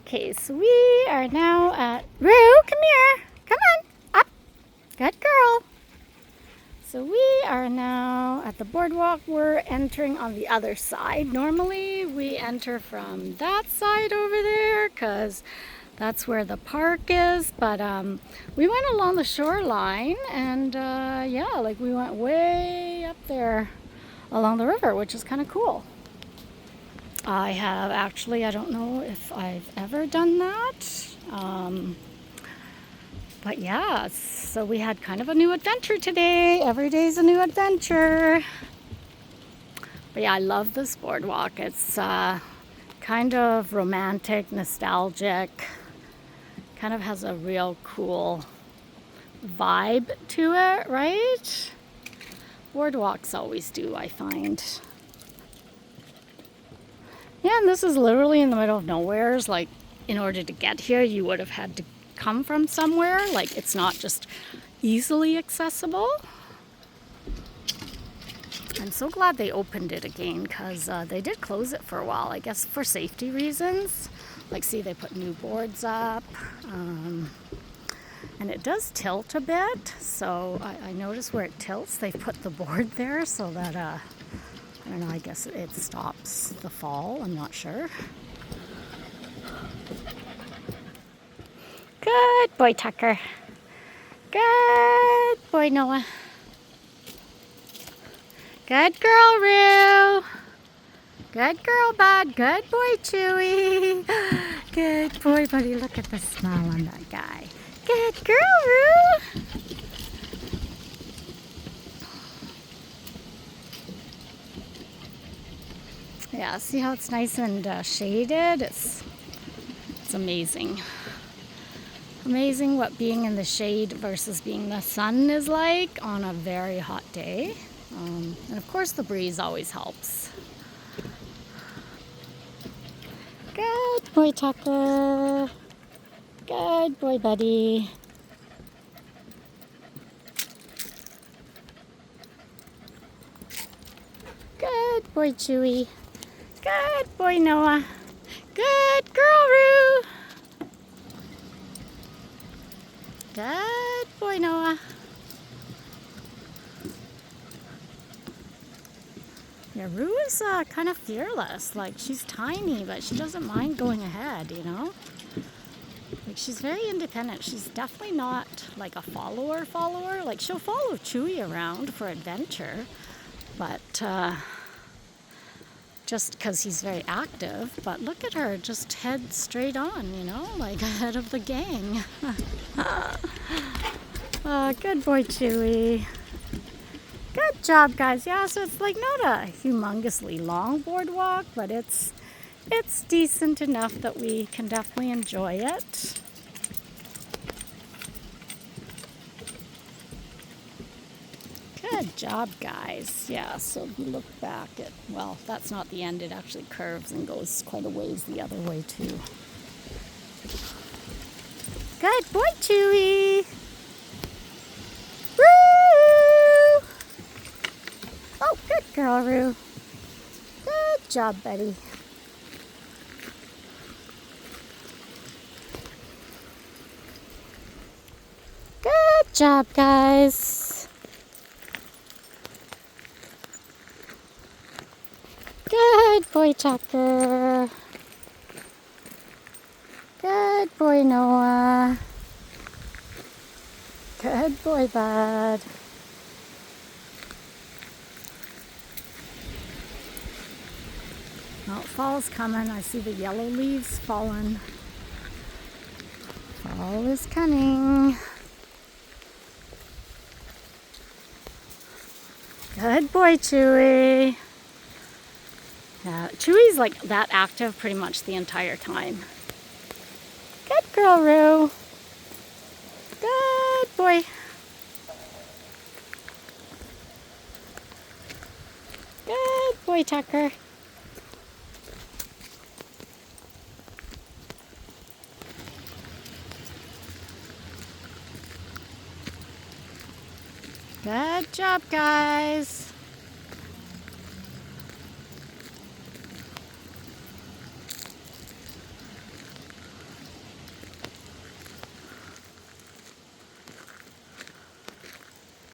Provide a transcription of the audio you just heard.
Okay, so we are now at Rue. Come here. Come on. Up. Good girl. So we are now at the boardwalk. We're entering on the other side. Normally we enter from that side over there because that's where the park is. But we went along the shoreline and yeah, like we went way up there along the river, which is kind of cool. I have actually, I don't know if I've ever done that. But yeah, so we had kind of a new adventure today. Every day's a new adventure. But yeah, I love this boardwalk. It's kind of romantic, nostalgic. Kind of has a real cool vibe to it, right? Boardwalks always do, I find. Yeah, and this is literally in the middle of nowhere. Like, in order to get here, you would have had to come from somewhere. Like, it's not just easily accessible. I'm so glad they opened it again because they did close it for a while, I guess for safety reasons. Like, see, they put new boards up. And it does tilt a bit. So I noticed where it tilts, they've put the board there so that I don't know, I guess it stops the fall. I'm not sure. Good boy, Tucker. Good boy, Noah. Good girl, Rue. Good girl, Bud. Good boy, Chewy. Good boy, buddy. Look at the smile on that guy. Good girl, Rue. Yeah, see how it's nice and shaded? It's amazing. Amazing what being in the shade versus being in the sun is like on a very hot day. And of course the breeze always helps. Good boy, Tucker. Good boy, buddy. Good boy, Chewy. Good boy, Noah. Good girl, Rue. Good boy, Noah. Yeah, Rue is kind of fearless. Like, she's tiny, but she doesn't mind going ahead, you know? Like, she's very independent. She's definitely not like a follower. Like, she'll follow Chewy around for adventure, but just because he's very active. But look at her, just head straight on, you know, like ahead of the gang. Good boy, Chewy. Good job, guys. Yeah, so it's like not a humongously long boardwalk, but it's decent enough that we can definitely enjoy it. Good job, guys. Yeah, so if you look back at, well, that's not the end. It actually curves and goes quite a ways the other way, too. Good boy, Chewy. Rue! Oh, good girl, Rue. Good job, buddy. Good job, guys. Good boy, Tucker. Good boy, Noah. Good boy, Bud. Oh, fall's coming. I see the yellow leaves falling. Fall is coming. Good boy, Chewy. Yeah, Chewy's like that active pretty much the entire time. Good girl, Rue. Good boy. Good boy, Tucker. Good job, guys.